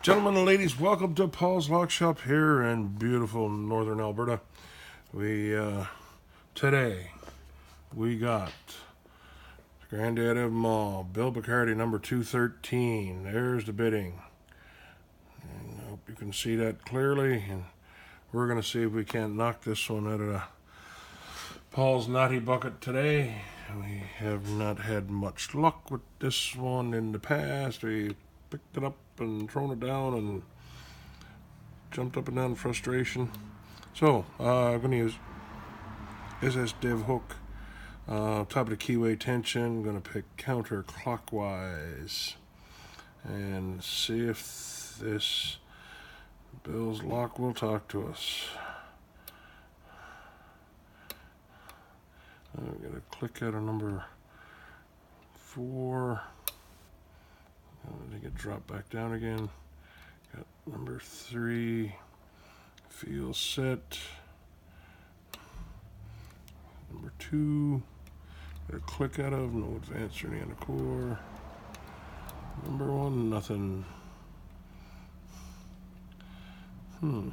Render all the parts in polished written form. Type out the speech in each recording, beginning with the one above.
Gentlemen and ladies, welcome to Paul's Lock Shop here in beautiful northern Alberta. Today we got granddad of them all, Bill Bacardi, number 213. There's the bidding. And I hope you can see that clearly. And we're going to see if we can't knock this one out of Paul's naughty bucket today. We have not had much luck with this one in the past. We picked it up and thrown it down and jumped up and down in frustration. So I'm going to use SS div hook, top of the keyway tension. I'm going to pick counterclockwise and see if this Bill's lock will talk to us. I'm going to click out of number 4. I think it dropped back down again. Got number 3. Feel set. Number 2. Got a click out of. No advance or any on the core. Number 1. Nothing. I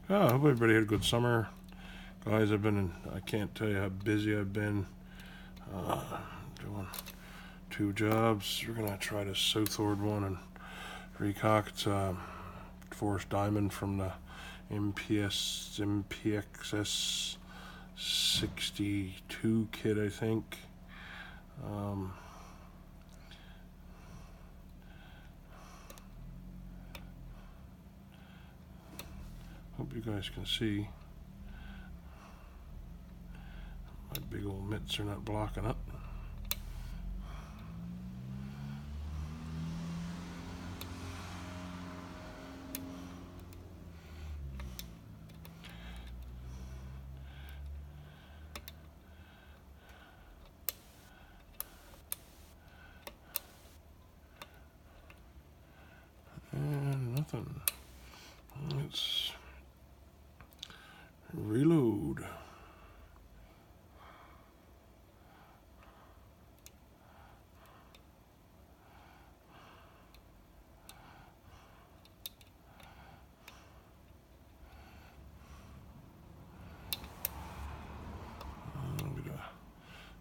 hope everybody had a good summer. Guys, I can't tell you how busy I've been doing 2 jobs. We're going to try the Southward one and recock. It's Forest Diamond from the MPXS 62 kit, I think. Hope you guys can see. My big old mitts are not blocking it. And nothing. Let's reload.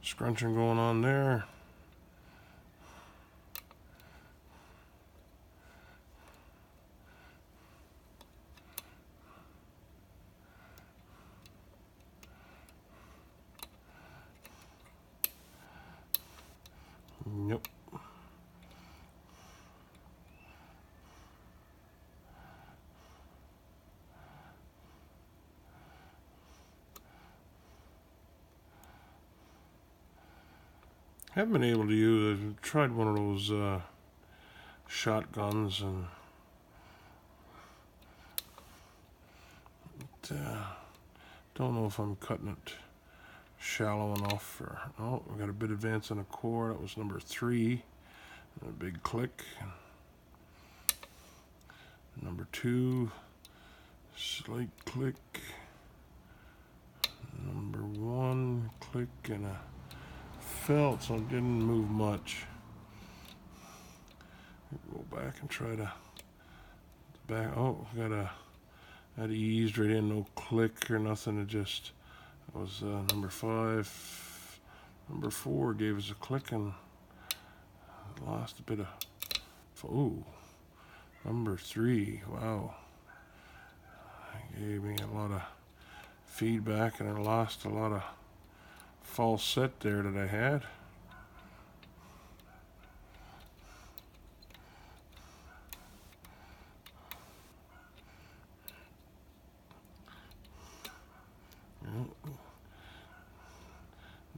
Scrunching going on there. Nope. Haven't been able to use. I've tried one of those shotguns and don't know if I'm cutting it shallow enough. Oh, we got a bit of advance on the core. That was number 3. And a big click. Number 2, slight click. Number 1, click, and a felt, so it didn't move much. Go back and try to back. Oh, that eased right in, no click or nothing. It just was number 5. Number 4 gave us a click and lost a bit of. Oh, number 3. Wow, gave me a lot of feedback and I lost a lot of false set there that I had.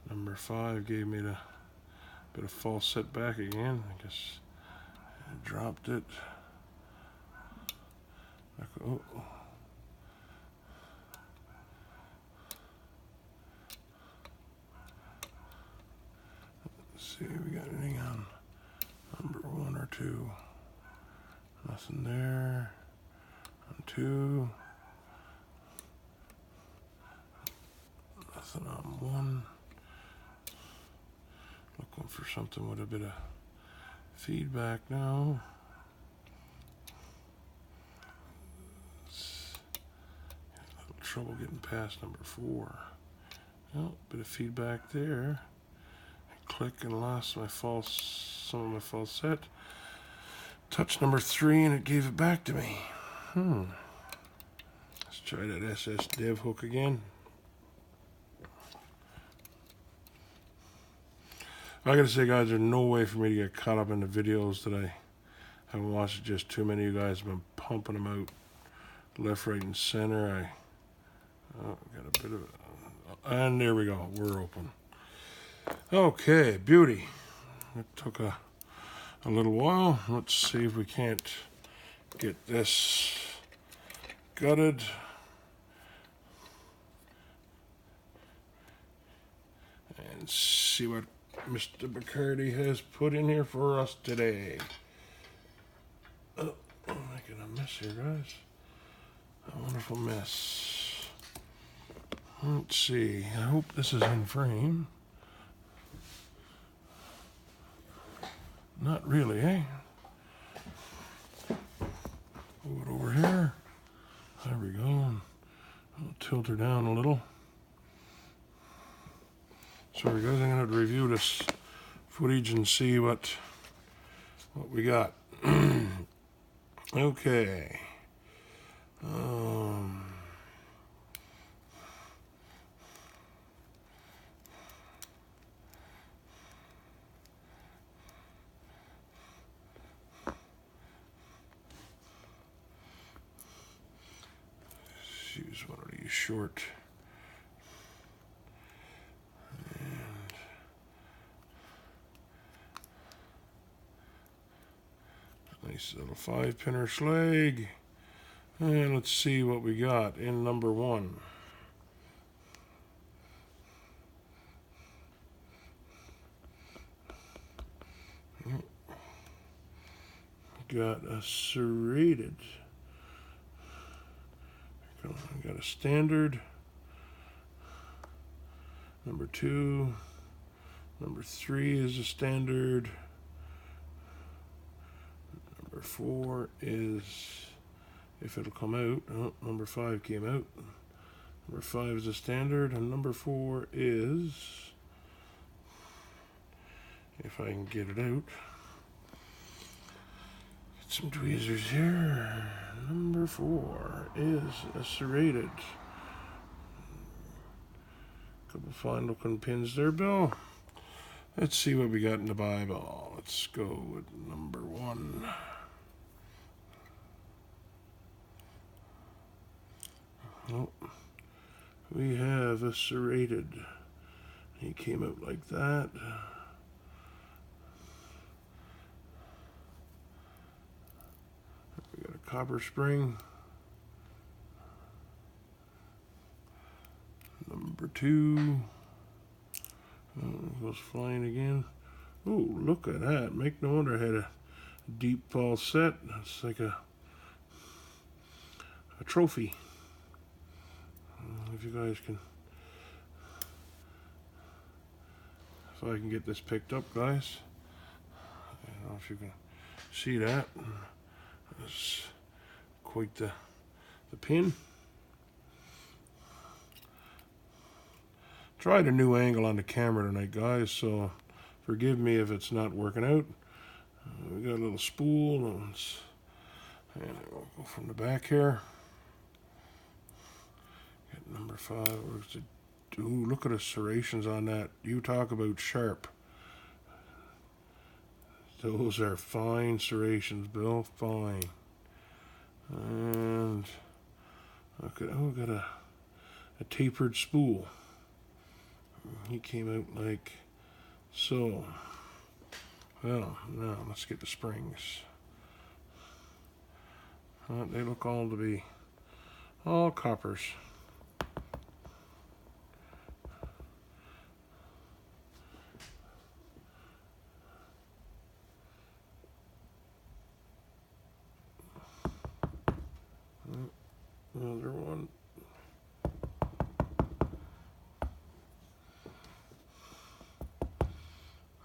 Number 5 gave me the bit of false set back again. I guess I dropped it. Oh. Let's see, we got anything on number 1 or 2? Nothing there. On 2. Nothing on 1. for something with a bit of feedback now. A little trouble getting past number 4. Oh, bit of feedback there. I click and lost some of my falset. Touch number 3 and it gave it back to me. Let's try that SS Dev hook again. I gotta say, guys, there's no way for me to get caught up in the videos that I haven't watched. Just too many of you guys have been pumping them out left, right, and center. Got a bit of, and there we go. We're open. Okay, beauty. It took a little while. Let's see if we can't get this gutted. And see what Mr. Bacardi has put in here for us today. Oh, I'm making a mess here, guys. A wonderful mess. Let's see. I hope this is in frame. Not really, eh? Move it over here. There we go. I'll tilt her down a little. Sorry guys, I'm going to review this footage and see what we got. Okay. Use one of these short. Nice little 5-pinner schlage. And let's see what we got in number 1. Got a serrated. Got a standard. Number 2. Number 3 is a standard. Number 4 is, if it'll come out, oh, number 5 came out. Number 5 is a standard, and number 4 is, if I can get it out, get some tweezers here. Number 4 is a serrated. Couple fine looking pins there, Bill. Let's see what we got in the Bible. Let's go with number 1. Oh, we have a serrated. He came out like that. We got a copper spring. Number 2. Goes flying again. Oh, look at that. Make no wonder I had a deep falset. That's like a trophy. If you guys can, if I can get this picked up, guys. I don't know if you can see that. That's quite the pin. Tried a new angle on the camera tonight, guys, so forgive me if it's not working out. We got a little spool, and we'll go from the back here. Get number 5. Ooh, look at the serrations on that. You talk about sharp. Those are fine serrations, Bill. Fine. And look at, oh, got a tapered spool. He came out like so. Well, now let's get the springs. They look all to be all coppers. Another one.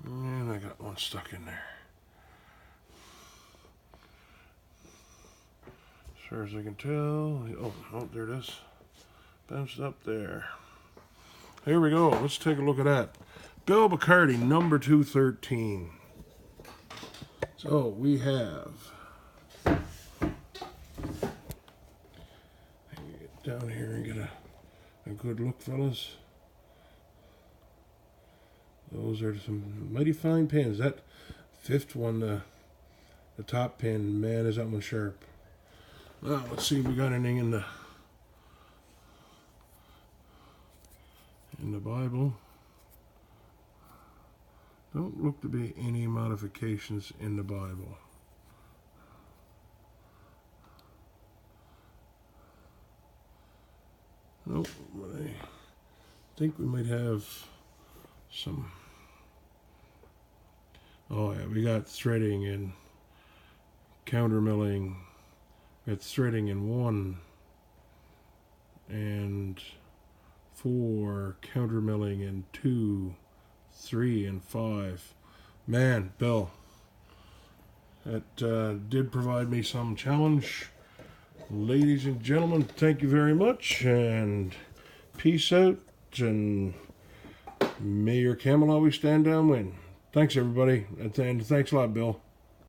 And one stuck in there. As far as I can tell. Oh, there it is. Bounced up there. Here we go. Let's take a look at that. Bill Bacardi, number 213. So we have. Get down here and get a good look, fellas. Those are some mighty fine pins. That fifth one, the top pin, man, is that one sharp. Well, let's see if we got anything in the Bible. Don't look to be any modifications in the Bible. Nope, but I think we might have some. Oh yeah, we got threading and countermilling. We got threading in 1 and 4, countermilling in 2, 3, and 5. Man, Bill, that did provide me some challenge. Ladies and gentlemen, thank you very much, and peace out, and may your camel always stand downwind. Thanks, everybody, and thanks a lot, Bill.